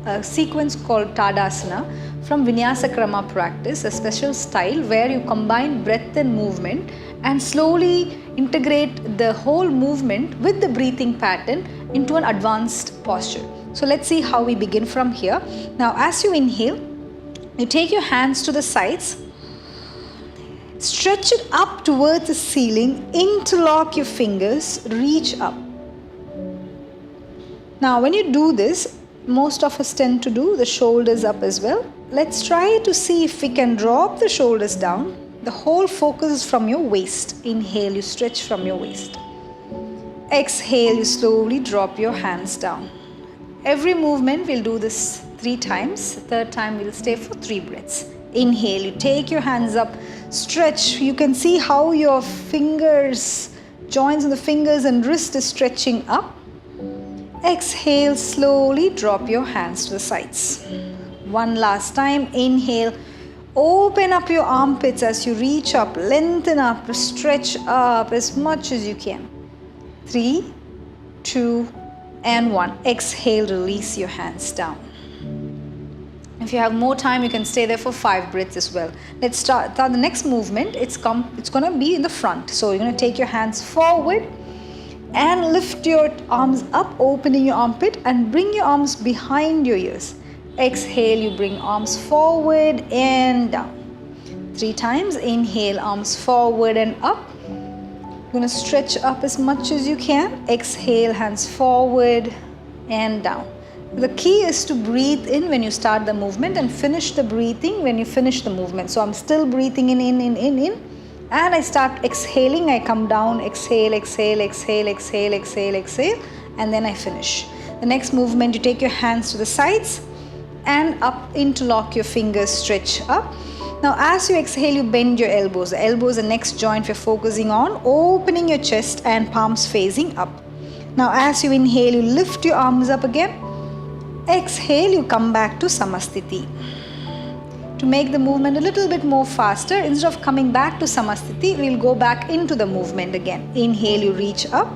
a sequence called Tadasana from Vinyasa Krama practice, a special style where you combine breath and movement and slowly integrate the whole movement with the breathing pattern into an advanced posture. So let's see how we begin from here. Now as you inhale, you take your hands to the sides, stretch it up towards the ceiling, interlock your fingers, reach up. Now when you do this, most of us tend to do the shoulders up as well. Let's try to see if we can drop the shoulders down. The whole focus is from your waist. Inhale, you stretch from your waist. Exhale, you slowly drop your hands down. Every movement we'll do this 3 times. The third time we'll stay for 3 breaths. Inhale, you take your hands up, stretch. You can see how your fingers, joints of the fingers and wrist is stretching up. Exhale, slowly drop your hands to the sides. One last time, inhale, open up your armpits as you reach up, lengthen up, stretch up as much as you can. 3, 2, and 1. Exhale, release your hands down. If you have more time, you can stay there for 5 breaths as well. Let's start the next movement. It's going to be in the front. So you're going to take your hands forward and lift your arms up, opening your armpit, and bring your arms behind your ears. Exhale, you bring arms forward and down. 3 times. Inhale, arms forward and up. You're going to stretch up as much as you can. Exhale, hands forward and down. The key is to breathe in when you start the movement and finish the breathing when you finish the movement. So I'm still breathing in. And I start exhaling, I come down, exhale, exhale, exhale, exhale, exhale, exhale, and then I finish. The next movement, you take your hands to the sides and up, interlock your fingers, stretch up. Now as you exhale, you bend your elbows. The elbows are the next joint we're focusing on, opening your chest and palms facing up. Now as you inhale, you lift your arms up again. Exhale, you come back to Samasthiti. To make the movement a little bit more faster, instead of coming back to Samasthiti, we'll go back into the movement again. Inhale, you reach up.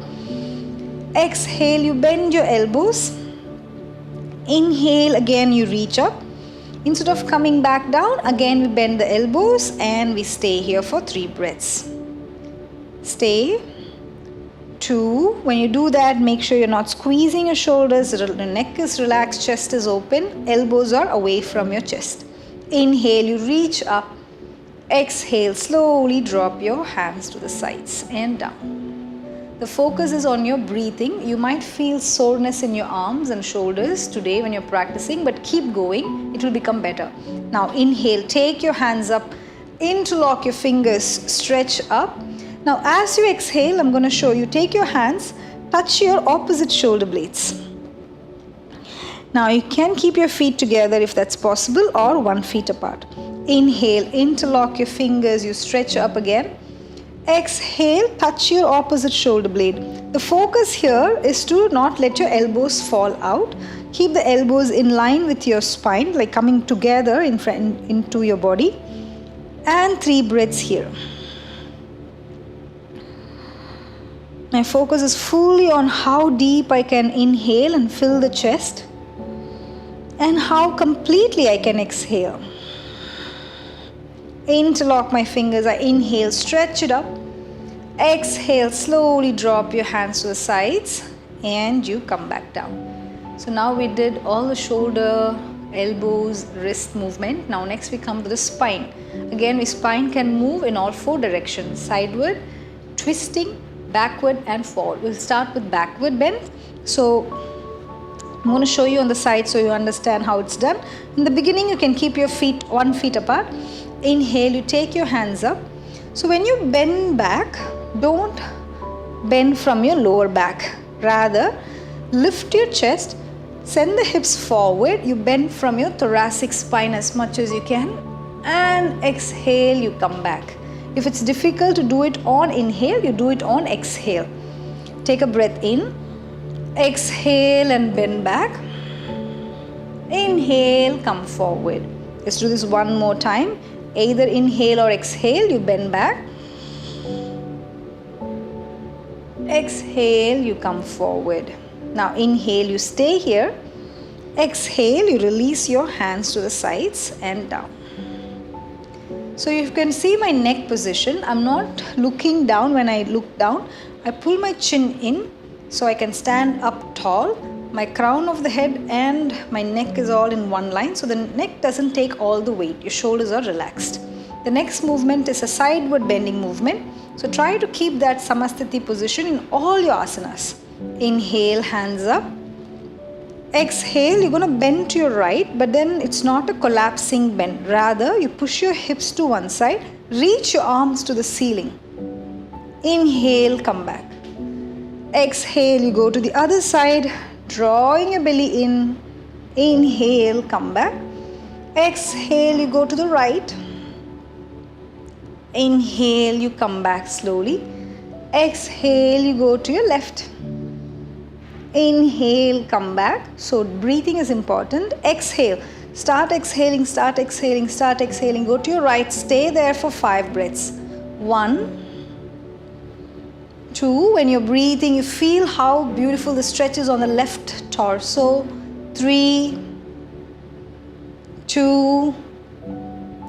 Exhale, you bend your elbows. Inhale, again you reach up. Instead of coming back down, again we bend the elbows and we stay here for 3 breaths. Stay. 2. When you do that, make sure you're not squeezing your shoulders. The neck is relaxed, chest is open, elbows are away from your chest. Inhale, you reach up. Exhale, slowly drop your hands to the sides and down. The focus is on your breathing. You might feel soreness in your arms and shoulders today when you're practicing, but keep going. It will become better. Now inhale, take your hands up, interlock your fingers, stretch up. Now as you exhale, I'm going to show you. Take your hands, touch your opposite shoulder blades. Now you can keep your feet together if that's possible, or 1 foot apart. Inhale, interlock your fingers, you stretch up again. Exhale, touch your opposite shoulder blade. The focus here is to not let your elbows fall out. Keep the elbows in line with your spine, like coming together into your body. And 3 breaths here. My focus is fully on how deep I can inhale and fill the chest, and how completely I can exhale. Interlock my fingers, I inhale, stretch it up. Exhale, slowly drop your hands to the sides and you come back down. So now we did all the shoulder, elbows, wrist movement. Now next we come to the spine. Again, the spine can move in all 4 directions: sideward, twisting, backward and forward. We'll start with backward bend. So I'm going to show you on the side so you understand how it's done. In the beginning, you can keep your feet 1 foot apart. Inhale, you take your hands up. So when you bend back, don't bend from your lower back. Rather, lift your chest, send the hips forward. You bend from your thoracic spine as much as you can. And exhale, you come back. If it's difficult to do it on inhale, you do it on exhale. Take a breath in. Exhale and bend back. Inhale, come forward. Let's do this one more time. Either inhale or exhale, you bend back. Exhale, you come forward. Now inhale, you stay here. Exhale, you release your hands to the sides and down. So you can see my neck position. I'm not looking down. When I look down, I pull my chin in so I can stand up tall. My crown of the head and my neck is all in one line, so the neck doesn't take all the weight. Your shoulders are relaxed. The next movement is a sideward bending movement. So try to keep that Samasthiti position in all your asanas. Inhale, hands up. Exhale, you're going to bend to your right, but then it's not a collapsing bend. Rather, you push your hips to one side, reach your arms to the ceiling. Inhale, come back. Exhale, you go to the other side, drawing your belly in. Inhale, come back. Exhale, you go to the right. Inhale, you come back slowly. Exhale, you go to your left. Inhale, come back. So breathing is important. Exhale. Start exhaling, start exhaling, start exhaling. Go to your right. Stay there for 5 breaths. 1, 2. When you're breathing, you feel how beautiful the stretch is on the left torso. 3, 2.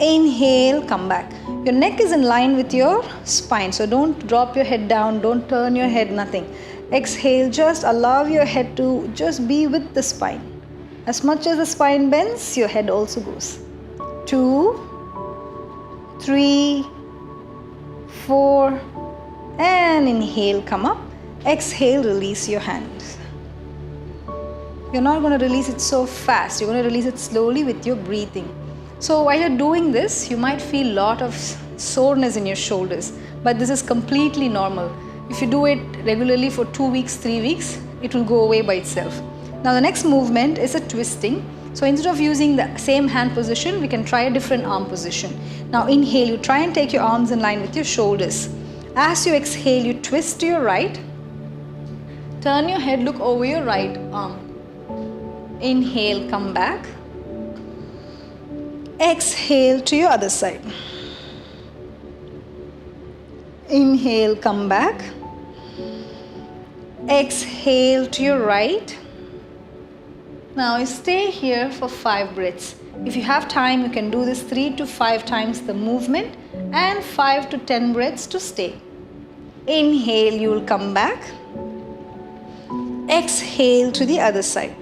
Inhale, come back. Your neck is in line with your spine. So don't drop your head down. Don't turn your head, nothing. Exhale, just allow your head to just be with the spine. As much as the spine bends, your head also goes. 2, 3, 4, and inhale, come up. Exhale, release your hands. You're not going to release it so fast. You're going to release it slowly with your breathing. So while you're doing this, you might feel a lot of soreness in your shoulders, but this is completely normal. If you do it regularly for 2 weeks, 3 weeks, it will go away by itself. Now the next movement is a twisting. So instead of using the same hand position, we can try a different arm position. Now inhale, you try and take your arms in line with your shoulders. As you exhale, you twist to your right. Turn your head, look over your right arm. Inhale, come back. Exhale to your other side. Inhale, come back. Exhale to your right. Now you stay here for 5 breaths. If you have time, you can do this 3 to 5 times the movement and 5 to 10 breaths to stay. Inhale, you will come back. Exhale to the other side.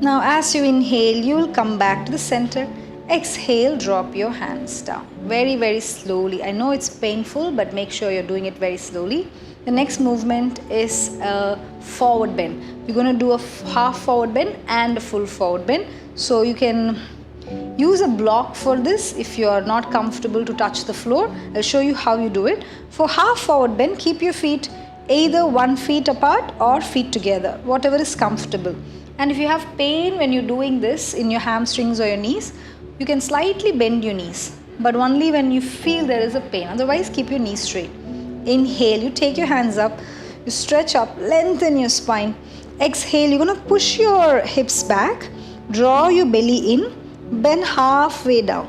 Now as you inhale, you will come back to the center. Exhale, drop your hands down. Very, very slowly. I know it's painful, but make sure you're doing it very slowly. The next movement is a forward bend. You're going to do a half forward bend and a full forward bend. So you can use a block for this if you are not comfortable to touch the floor. I'll show you how you do it. For half forward bend, keep your feet either 1 foot apart or feet together, whatever is comfortable. And if you have pain when you're doing this in your hamstrings or your knees, you can slightly bend your knees, but only when you feel there is a pain. Otherwise, keep your knees straight. Inhale, you take your hands up, you stretch up, lengthen your spine. Exhale, you're going to push your hips back, draw your belly in, bend halfway down.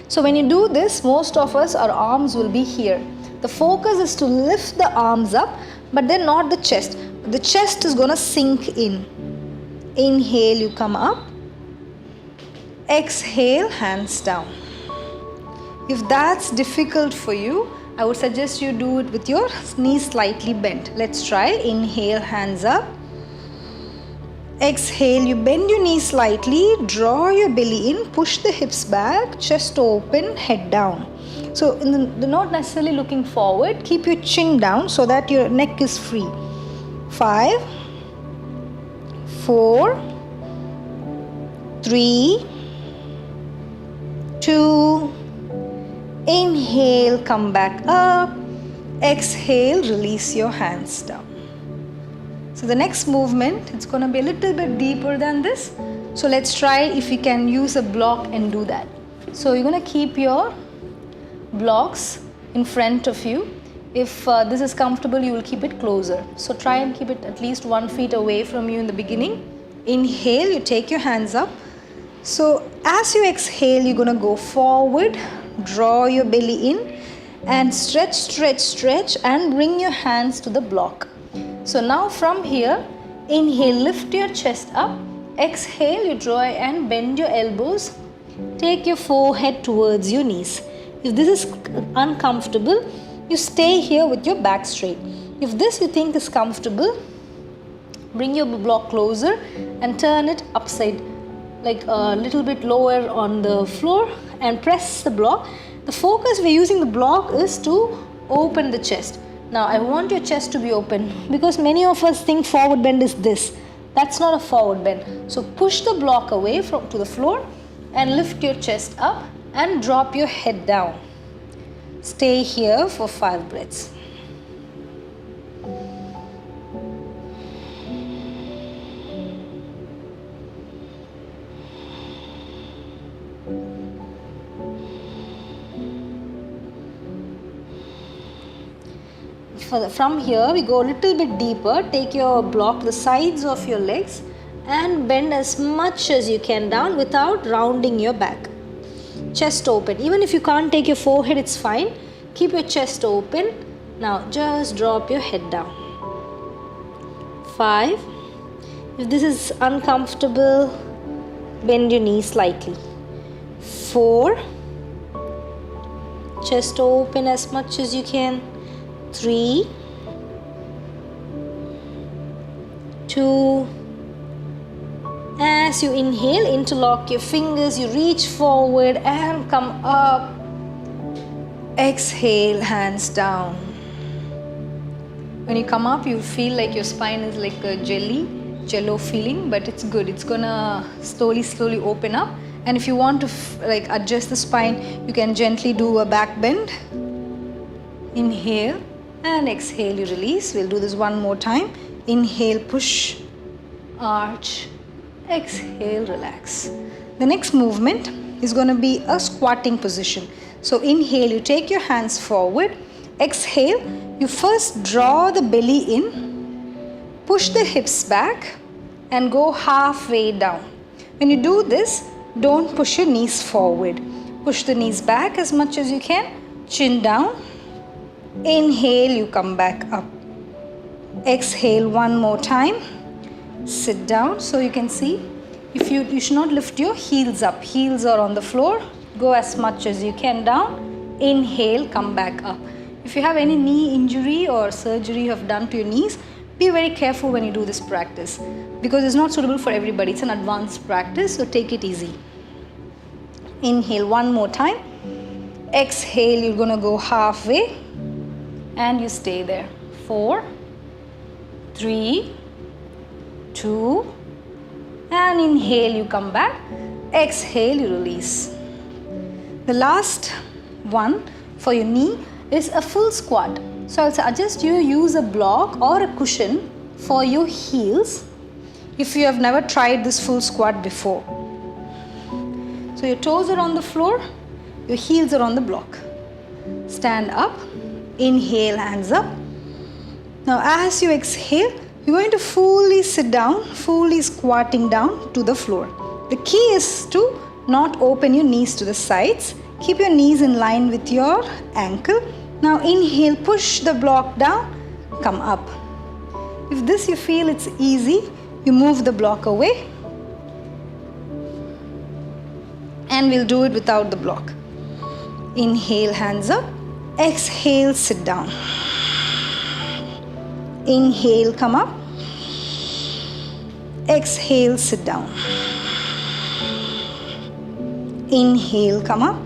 So when you do this, most of us, our arms will be here. The focus is to lift the arms up, but then not the chest. The chest is going to sink in. Inhale, you come up. Exhale, hands down. If that's difficult for you, I would suggest you do it with your knees slightly bent. Let's try. Inhale, hands up. Exhale, you bend your knees slightly, draw your belly in, push the hips back, chest open, head down. So not necessarily looking forward, keep your chin down so that your neck is free. 5, 4, 3, 2, inhale, come back up, exhale, release your hands down. So the next movement, it's going to be a little bit deeper than this. So let's try if we can use a block and do that. So you're going to keep your blocks in front of you. If this is comfortable, you will keep it closer. So try and keep it at least 1 foot away from you in the beginning. Inhale, you take your hands up. So as you exhale, you're going to go forward, draw your belly in and stretch, stretch, stretch and bring your hands to the block. So now from here, inhale, lift your chest up. Exhale, you draw and bend your elbows. Take your forehead towards your knees. If this is uncomfortable, you stay here with your back straight. If this you think is comfortable, bring your block closer and turn it upside, like a little bit lower on the floor, and press the block. The focus we're using the block is to open the chest. Now I want your chest to be open because many of us think forward bend is this. That's not a forward bend. So push the block away to the floor and lift your chest up and drop your head down. Stay here for 5 breaths. From here we go a little bit deeper. Take your block to the sides of your legs and bend as much as you can down without rounding your back. Chest open. Even if you can't take your forehead, it's fine. Keep your chest open. Now just drop your head down. 5. If this is uncomfortable, bend your knees slightly. 4. Chest open as much as you can. 3, 2. As you inhale, interlock your fingers, you reach forward and come up. Exhale, hands down. When you come up, you feel like your spine is like a jello feeling, but it's good. It's gonna slowly open up. And if you want to adjust the spine, you can gently do a back bend. Inhale and exhale, you release. We'll do this one more time. Inhale, push, arch. Exhale, relax. The next movement is going to be a squatting position. So inhale, you take your hands forward. Exhale, you first draw the belly in, push the hips back and go halfway down. When you do this, don't push your knees forward. Push the knees back as much as you can, chin down. Inhale, you come back up. Exhale one more time. Sit down. So you can see, if you should not lift your heels up. Heels are on the floor. Go as much as you can down. Inhale, come back up. If you have any knee injury or surgery you have done to your knees, be very careful when you do this practice because it's not suitable for everybody. It's an advanced practice, so take it easy. Inhale one more time. Exhale, you're going to go halfway and you stay there. 4, 3, 2, and inhale, you come back. Exhale, you release. The last one for your knee is a full squat. So I'll suggest you use a block or a cushion for your heels if you have never tried this full squat before. So your toes are on the floor, your heels are on the block. Stand up, inhale, hands up. Now as you exhale, you're going to fully sit down, fully squatting down to the floor. The key is to not open your knees to the sides. Keep your knees in line with your ankle. Now inhale, push the block down, come up. If this you feel it's easy, you move the block away. And we'll do it without the block. Inhale, hands up. Exhale, sit down. Inhale, come up. Exhale, sit down. Inhale, come up.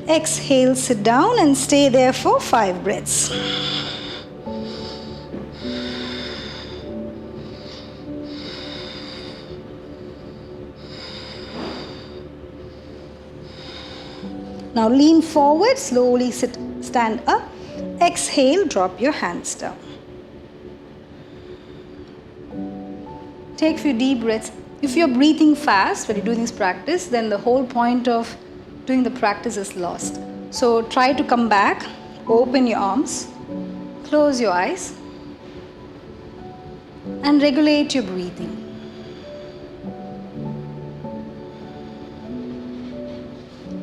Exhale, sit down and stay there for 5 breaths. Now lean forward, slowly stand up. Exhale, drop your hands down. Take a few deep breaths. If you're breathing fast when you're doing this practice, then the whole point of doing the practice is lost. So try to come back, open your arms, close your eyes, and regulate your breathing.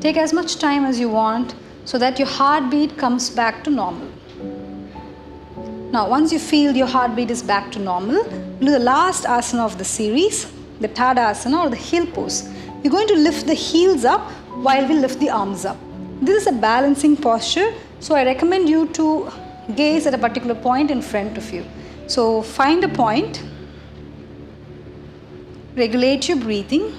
Take as much time as you want so that your heartbeat comes back to normal. Now, once you feel your heartbeat is back to normal, we'll do the last asana of the series, the Tadasana or the heel pose. You're going to lift the heels up while we lift the arms up. This is a balancing posture, so I recommend you to gaze at a particular point in front of you. So find a point, regulate your breathing.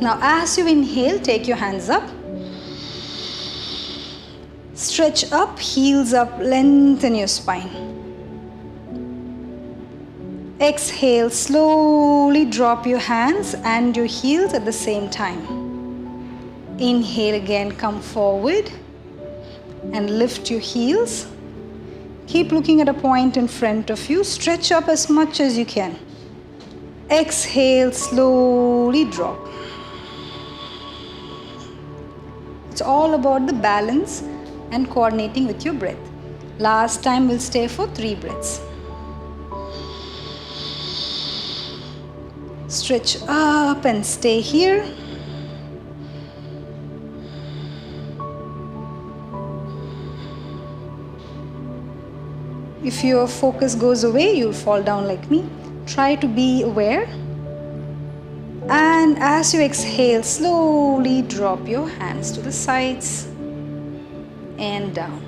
Now as you inhale, take your hands up. Stretch up, heels up, lengthen your spine. Exhale, slowly drop your hands and your heels at the same time. Inhale again, come forward and lift your heels. Keep looking at a point in front of you. Stretch up as much as you can. Exhale, slowly drop. It's all about the balance and coordinating with your breath. Last time we'll stay for 3 breaths. Stretch up and stay here. If your focus goes away, you'll fall down like me. Try to be aware. And as you exhale, slowly drop your hands to the sides and down.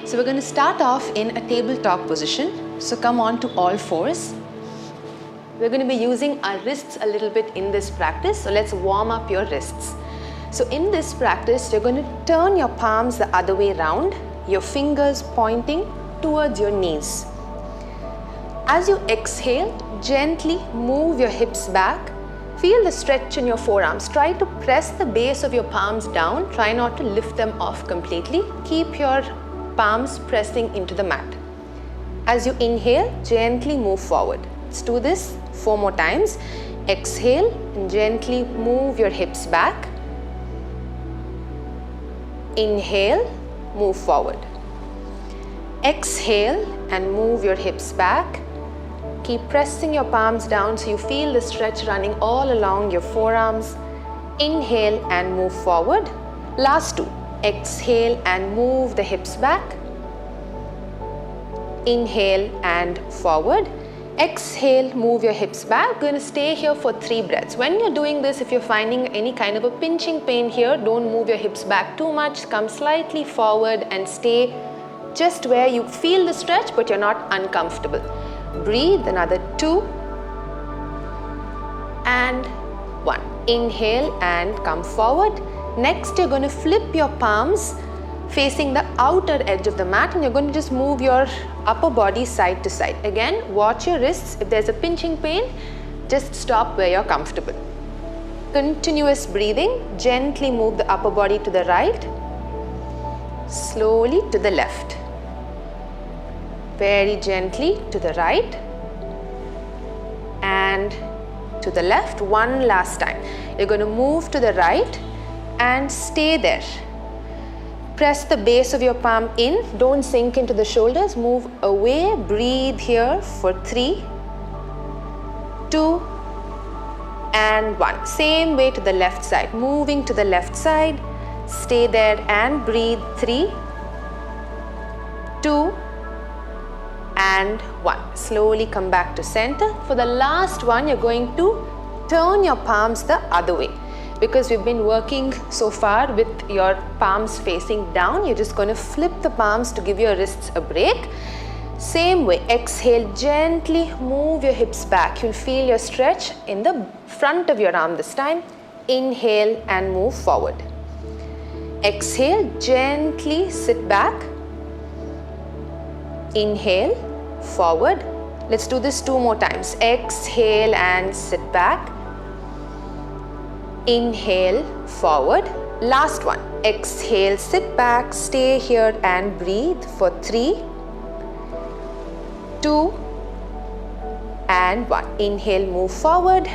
So we're going to start off in a tabletop position. So come on to all fours. We're going to be using our wrists a little bit in this practice. So let's warm up your wrists. So in this practice, you're going to turn your palms the other way around, your fingers pointing towards your knees. As you exhale, gently move your hips back. Feel the stretch in your forearms. Try to press the base of your palms down. Try not to lift them off completely. Keep your palms pressing into the mat. As you inhale, gently move forward. Let's do this 4 more times. Exhale and gently move your hips back. Inhale, move forward. Exhale and move your hips back. Keep pressing your palms down so you feel the stretch running all along your forearms. Inhale and move forward. Last 2. Exhale and move the hips back. Inhale and forward. Exhale, move your hips back. We're going to stay here for 3 breaths. When you're doing this, if you're finding any kind of a pinching pain here, don't move your hips back too much. Come slightly forward and stay just where you feel the stretch but you're not uncomfortable. Breathe, another 2 and 1. Inhale and come forward. Next, you're going to flip your palms facing the outer edge of the mat and you're going to just move your upper body side to side. Again, watch your wrists. If there's a pinching pain, just stop where you're comfortable. Continuous breathing. Gently move the upper body to the right, slowly to the left. Very gently to the right and to the left. One last time. You're going to move to the right and stay there. Press the base of your palm in. Don't sink into the shoulders. Move away. Breathe here for 3, 2 and 1. Same way to the left side. Moving to the left side. Stay there and breathe. 3, 2 and 1. Slowly come back to center. For the last one, you're going to turn your palms the other way. Because we've been working so far with your palms facing down, you're just going to flip the palms to give your wrists a break. Same way, exhale, gently move your hips back. You'll feel your stretch in the front of your arm this time. Inhale and move forward. Exhale, gently sit back. Inhale, forward. Let's do this 2 more times. Exhale and sit back. Inhale, forward. Last one. Exhale, sit back, stay here and breathe for 3, 2 and 1. Inhale, move forward.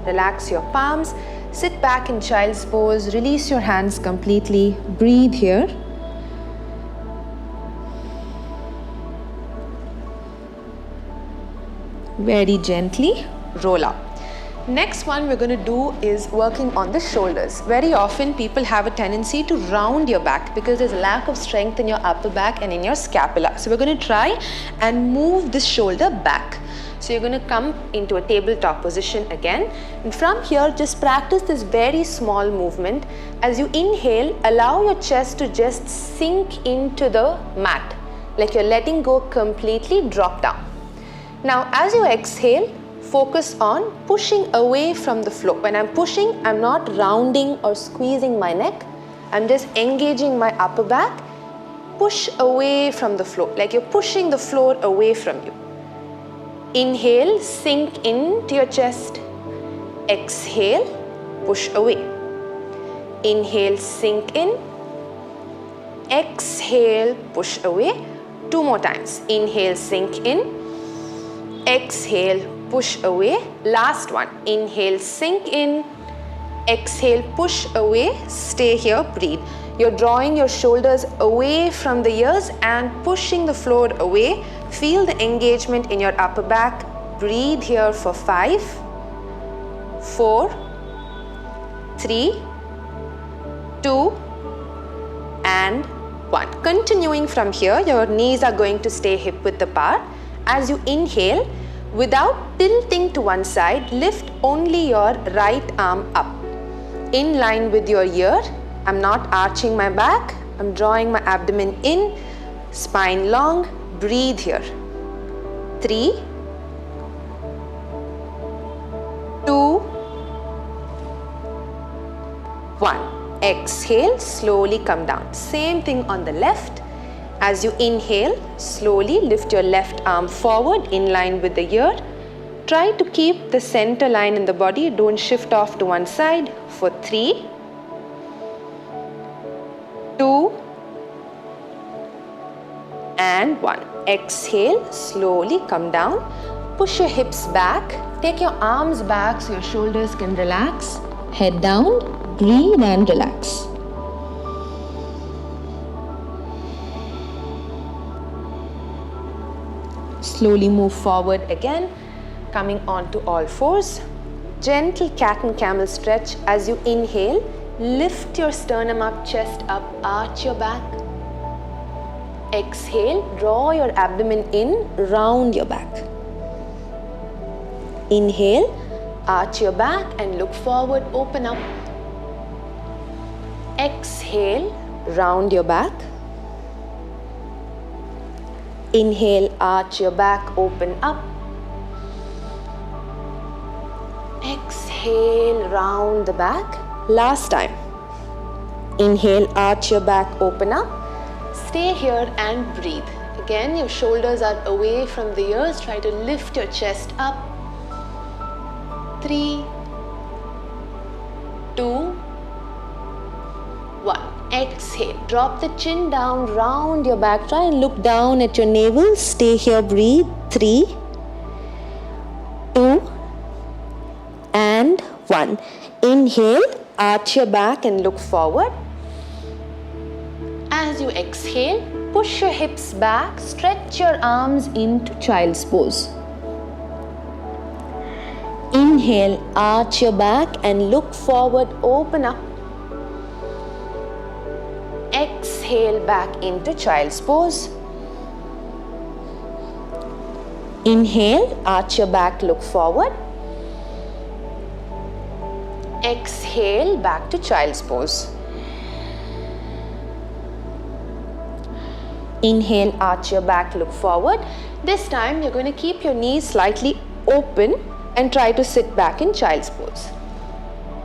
Relax your palms. Sit back in child's pose. Release your hands completely. Breathe here. Very gently roll up. Next one we're going to do is working on the shoulders. Very often people have a tendency to round your back because there's a lack of strength in your upper back and in your scapula. So we're going to try and move this shoulder back. So you're going to come into a tabletop position again, and from here just practice this very small movement. As you inhale, allow your chest to just sink into the mat, like you're letting go completely, drop down. Now as you exhale, focus on pushing away from the floor. When I'm pushing, I'm not rounding or squeezing my neck, I'm just engaging my upper back. Push away from the floor, like you're pushing the floor away from you. Inhale, sink into your chest. Exhale, push away. Inhale, sink in. Exhale, push away. 2 more times. Inhale, sink in. Exhale, push away. Last one. Inhale, sink in. Exhale, push away. Stay here, breathe. You're drawing your shoulders away from the ears and pushing the floor away. Feel the engagement in your upper back. Breathe here for 5, 4, 3, 2, and 1. Continuing from here, your knees are going to stay hip width apart. As you inhale, without tilting to one side, lift only your right arm up. In line with your ear, I'm not arching my back, I'm drawing my abdomen in, spine long, breathe here. 3, 2, 1. Exhale, slowly come down. Same thing on the left. As you inhale, slowly lift your left arm forward in line with the ear. Try to keep the center line in the body, don't shift off to one side. For 3, 2, and 1. Exhale, slowly come down. Push your hips back. Take your arms back so your shoulders can relax. Head down, breathe and relax. Slowly move forward again, coming onto all fours. Gentle cat and camel stretch. As you inhale, lift your sternum up, chest up, arch your back. Exhale, draw your abdomen in, round your back. Inhale, arch your back and look forward, open up. Exhale, round your back. Inhale, arch your back, open up. Exhale, round the back. Last time. Inhale, arch your back, open up. Stay here and breathe. Again, your shoulders are away from the ears. Try to lift your chest up. 3, 2, 1. Exhale. Drop the chin down, round your back. Try and look down at your navel. Stay here, breathe. 3, 2, and 1. Inhale, arch your back and look forward. As you exhale, push your hips back, stretch your arms into child's pose. Inhale, arch your back and look forward, open up. Exhale, back into child's pose. Inhale, arch your back, look forward. Exhale, back to child's pose. Inhale, arch your back, look forward. This time you're going to keep your knees slightly open and try to sit back in child's pose.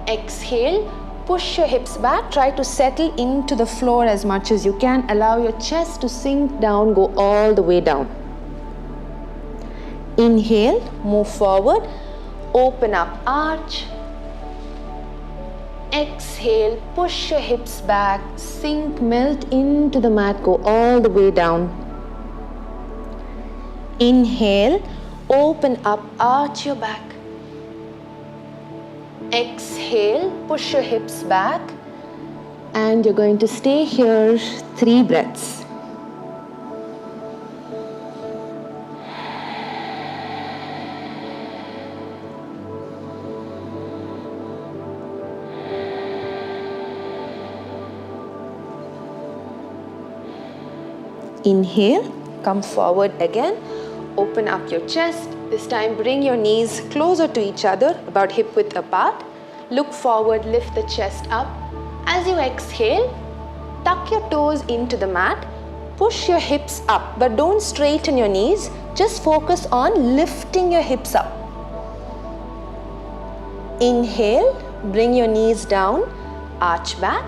Exhale, push your hips back, try to settle into the floor as much as you can. Allow your chest to sink down, go all the way down. Inhale, move forward, open up, arch. Exhale, push your hips back, sink, melt into the mat, go all the way down. Inhale, open up, arch your back. Exhale, push your hips back, and you're going to stay here 3 breaths. Inhale, come forward again, open up your chest. This time bring your knees closer to each other, about hip width apart. Look forward, lift the chest up. As you exhale, tuck your toes into the mat, push your hips up, but don't straighten your knees, just focus on lifting your hips up. Inhale, bring your knees down, arch back.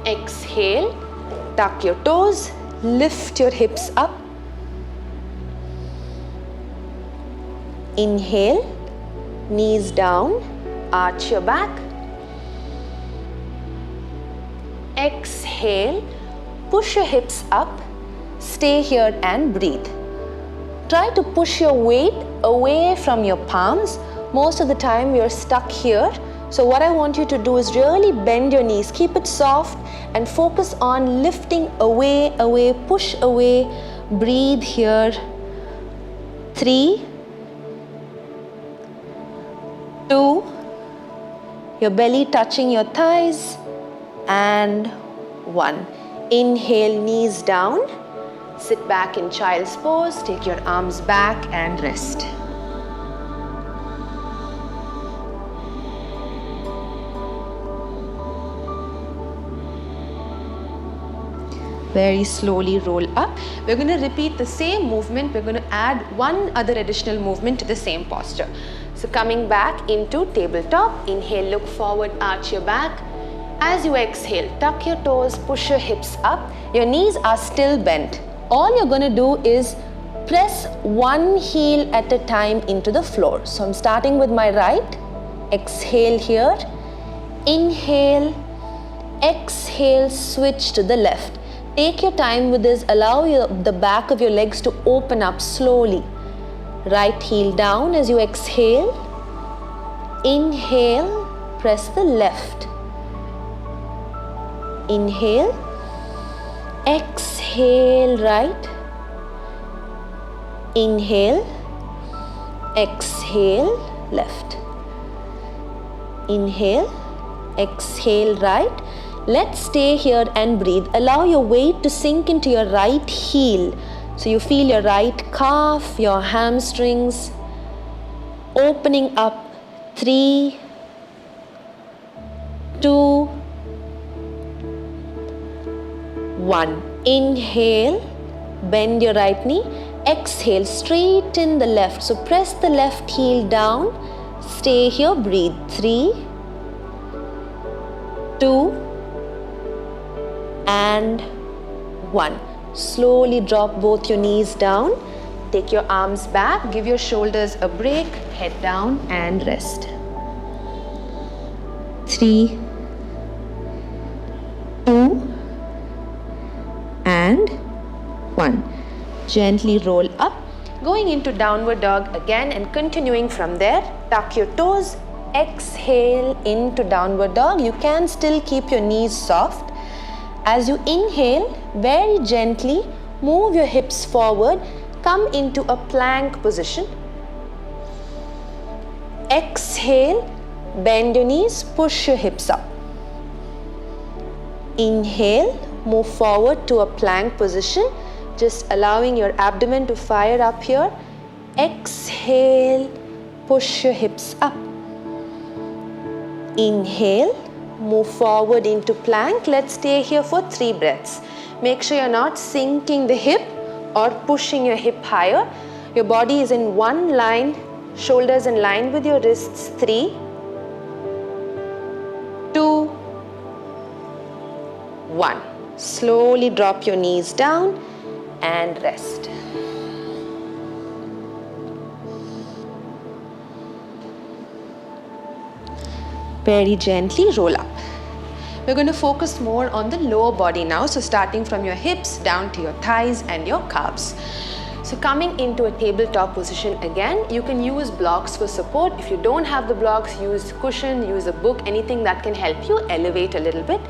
Exhale, tuck your toes, lift your hips up. Inhale, knees down, arch your back. Exhale, push your hips up, stay here and breathe. Try to push your weight away from your palms. Most of the time we are stuck here. So what I want you to do is really bend your knees, keep it soft and focus on lifting away, push away, breathe here. 3, 2, your belly touching your thighs, and 1. Inhale, knees down, sit back in child's pose, take your arms back and rest. Very slowly roll up. We're going to repeat the same movement. We're going to add one other additional movement to the same posture. So coming back into tabletop, inhale, look forward, arch your back. As you exhale, tuck your toes, push your hips up. Your knees are still bent. All you're going to do is press one heel at a time into the floor. So I'm starting with my right. Exhale here. Inhale. Exhale, switch to the left. Take your time with this. Allow the back of your legs to open up slowly. Right heel down as you exhale. Inhale, press the left. Inhale. Exhale, right. Inhale. Exhale, left. Inhale. Exhale, right. Let's stay here and breathe. Allow your weight to sink into your right heel. So you feel your right calf, your hamstrings opening up. 3, 2, 1. Inhale, bend your right knee. Exhale, straighten the left. So press the left heel down. Stay here, breathe. 3, 2, and 1. Slowly drop both your knees down. Take your arms back, give your shoulders a break, head down and rest. 3, 2, and 1. Gently roll up. Going into downward dog again and continuing from there. Tuck your toes. Exhale into downward dog. You can still keep your knees soft. As you inhale, very gently move your hips forward. Come into a plank position. Exhale, bend your knees, push your hips up. Inhale, move forward to a plank position, just allowing your abdomen to fire up here. Exhale, push your hips up. Inhale, move forward into plank. Let's stay here for 3 breaths. Make sure you're not sinking the hip or pushing your hip higher. Your body is in one line, shoulders in line with your wrists. 3, 2, 1. Slowly drop your knees down and rest. Very gently roll up. We're going to focus more on the lower body now. So starting from your hips down to your thighs and your calves. So coming into a tabletop position again, you can use blocks for support. If you don't have the blocks, use cushion, use a book, anything that can help you elevate a little bit.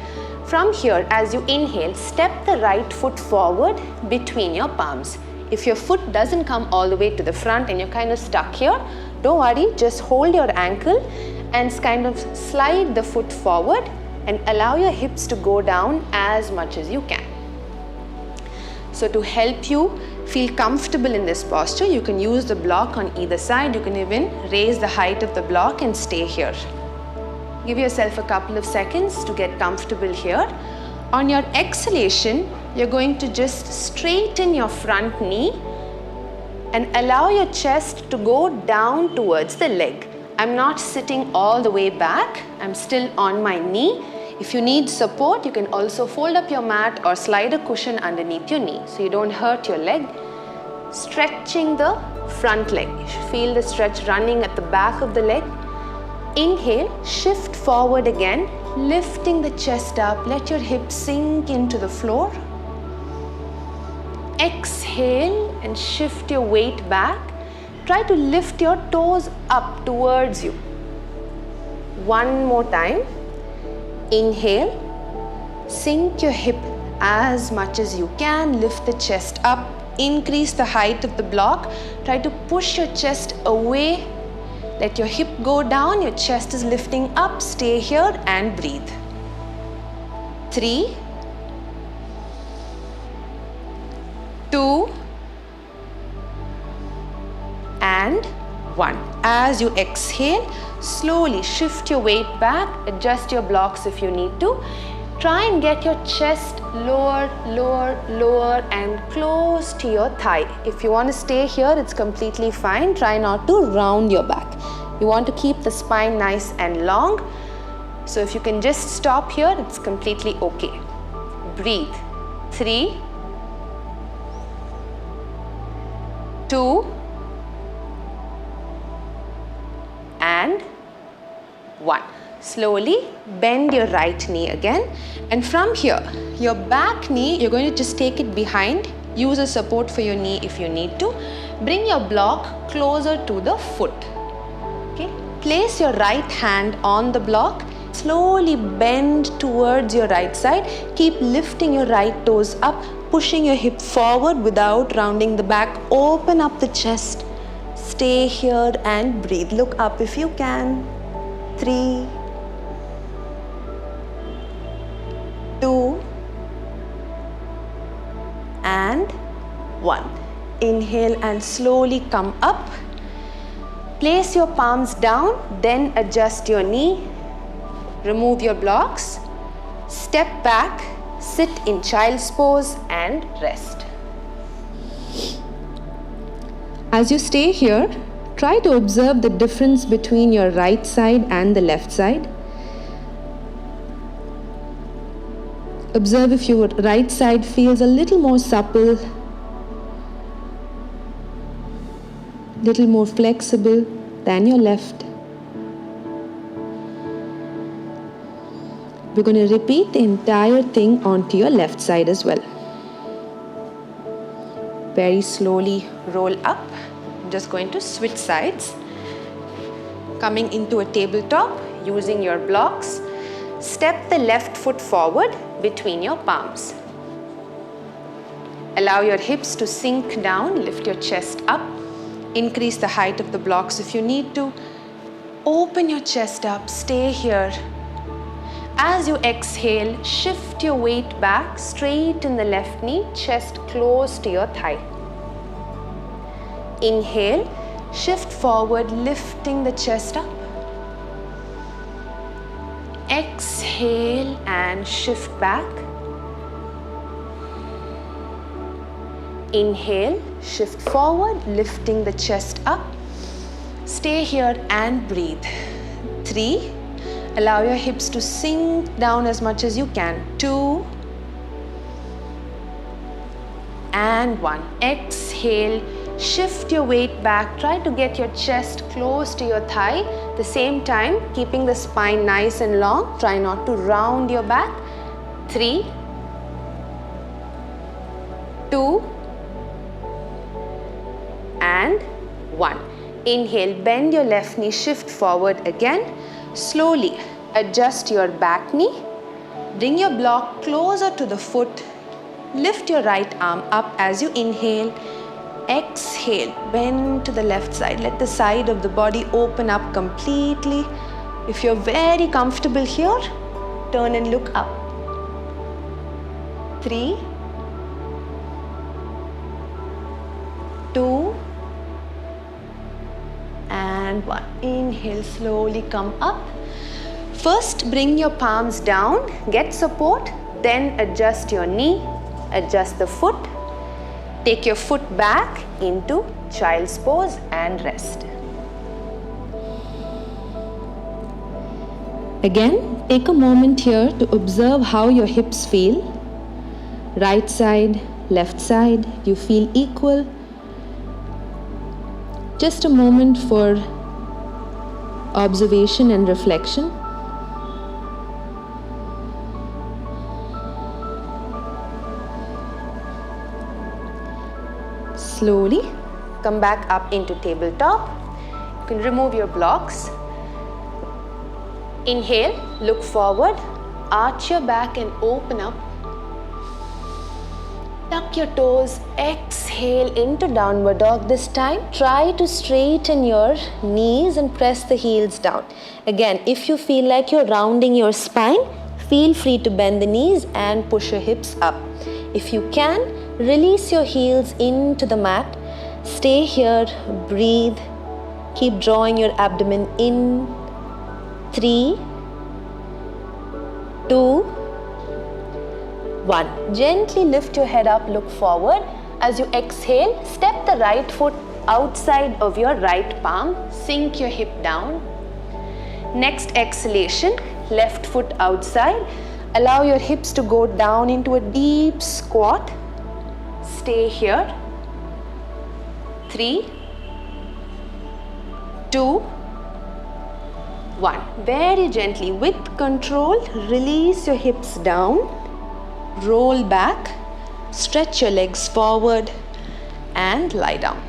From here, as you inhale, step the right foot forward between your palms. If your foot doesn't come all the way to the front and you're kind of stuck here, don't worry, just hold your ankle and kind of slide the foot forward and allow your hips to go down as much as you can. So to help you feel comfortable in this posture, you can use the block on either side. You can even raise the height of the block and stay here. Give yourself a couple of seconds to get comfortable here. On your exhalation, you're going to just straighten your front knee and allow your chest to go down towards the leg. I'm not sitting all the way back. I'm still on my knee. If you need support, you can also fold up your mat or slide a cushion underneath your knee so you don't hurt your leg. Stretching the front leg. You should feel the stretch running at the back of the leg. Inhale, shift forward again, lifting the chest up. Let your hips sink into the floor. Exhale and shift your weight back. Try to lift your toes up towards you. One more time. Inhale, sink your hip as much as you can. Lift the chest up. Increase the height of the block. Try to push your chest away. Let your hip go down. Your chest is lifting up. Stay here and breathe. 3, 2, and 1. As you exhale, slowly shift your weight back. Adjust your blocks if you need to. Try and get your chest lower, lower, lower and close to your thigh. If you want to stay here, it's completely fine. Try not to round your back. You want to keep the spine nice and long. So if you can just stop here, it's completely okay. Breathe. 3, 2, and 1. Slowly bend your right knee again, and from here, your back knee, you're going to just take it behind. Use a support for your knee if you need to. Bring your block closer to the foot. Okay. Place your right hand on the block. Slowly bend towards your right side. Keep lifting your right toes up, pushing your hip forward without rounding the back. Open up the chest. Stay here and breathe. Look up if you can. 3, 2, and 1. Inhale and slowly come up. Place your palms down, then adjust your knee. Remove your blocks. Step back, sit in child's pose and rest. As you stay here, try to observe the difference between your right side and the left side. Observe if your right side feels a little more supple, little more flexible than your left. We're going to repeat the entire thing onto your left side as well. Very slowly roll up. I'm just going to switch sides. Coming into a tabletop using your blocks. Step the left foot forward between your palms. Allow your hips to sink down. Lift your chest up. Increase the height of the blocks if you need to. Open your chest up. Stay here. As you exhale, shift your weight back, straighten the left knee, chest close to your thigh. Inhale, shift forward, lifting the chest up. Exhale and shift back. Inhale, shift forward, lifting the chest up. Stay here and breathe. 3. Allow your hips to sink down as much as you can. 2 and 1. Exhale, shift your weight back. Try to get your chest close to your thigh. At the same time, keeping the spine nice and long. Try not to round your back. 3, 2 and 1. Inhale, bend your left knee, shift forward again. Slowly adjust your back knee. Bring your block closer to the foot. Lift your right arm up as you inhale. Exhale, bend to the left side. Let the side of the body open up completely. If you're very comfortable here, turn and look up. 3, and 1. Inhale, slowly come up. First, bring your palms down, get support, then adjust your knee, adjust the foot. Take your foot back into child's pose and rest. Again, take a moment here to observe how your hips feel. Right side, left side, do you feel equal? Just a moment for observation and reflection. Slowly come back up into tabletop. You can remove your blocks. Inhale, look forward, arch your back and open up. Tuck your toes, exhale into downward dog this time. Try to straighten your knees and press the heels down. Again, if you feel like you're rounding your spine, feel free to bend the knees and push your hips up. If you can, release your heels into the mat. Stay here, breathe. Keep drawing your abdomen in. 3, 2, 1. Gently lift your head up, look forward. As you exhale, step the right foot outside of your right palm. Sink your hip down. Next exhalation, left foot outside. Allow your hips to go down into a deep squat. Stay here. 3, 2, 1. Very gently, with control, release your hips down. Roll back. Stretch your legs forward and lie down.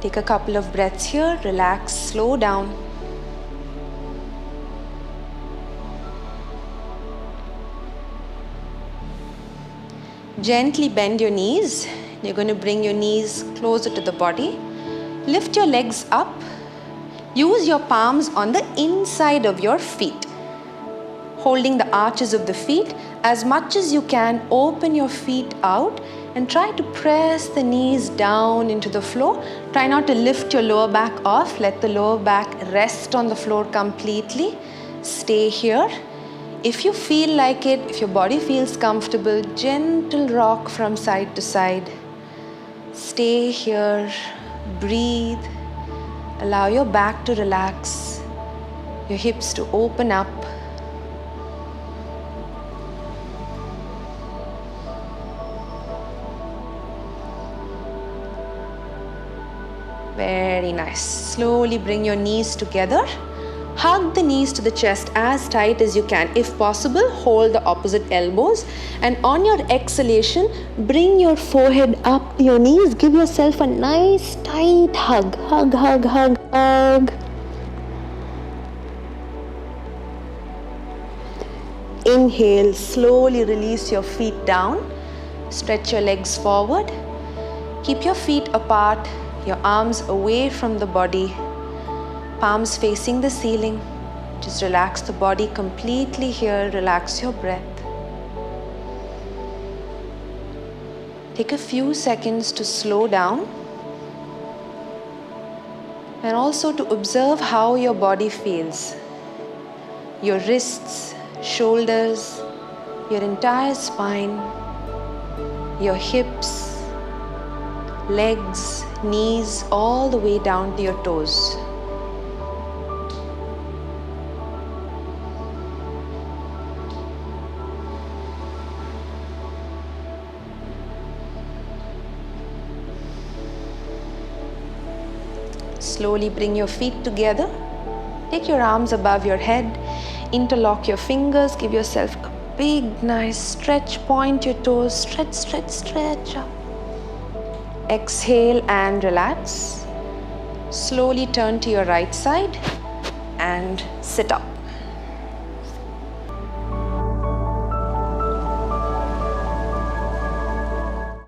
Take a couple of breaths here. Relax, slow down. Gently bend your knees. You're going to bring your knees closer to the body. Lift your legs up. Use your palms on the inside of your feet, holding the arches of the feet. As much as you can, open your feet out and try to press the knees down into the floor. Try not to lift your lower back off. Let the lower back rest on the floor completely. Stay here. If you feel like it, if your body feels comfortable, gentle rock from side to side. Stay here, breathe. Allow your back to relax, your hips to open up. Very nice. Slowly bring your knees together. Hug the knees to the chest as tight as you can. If possible, hold the opposite elbows. And on your exhalation, bring your forehead up to your knees. Give yourself a nice tight hug. Hug, hug, hug, hug. Inhale, slowly release your feet down. Stretch your legs forward. Keep your feet apart, your arms away from the body. Palms facing the ceiling. Just relax the body completely here. Relax your breath. Take a few seconds to slow down and also to observe how your body feels. Your wrists, shoulders, your entire spine, your hips, legs, knees, all the way down to your toes. Slowly bring your feet together. Take your arms above your head. Interlock your fingers. Give yourself a big, nice stretch. Point your toes. Stretch, stretch, stretch up. Exhale and relax. Slowly turn to your right side and sit up.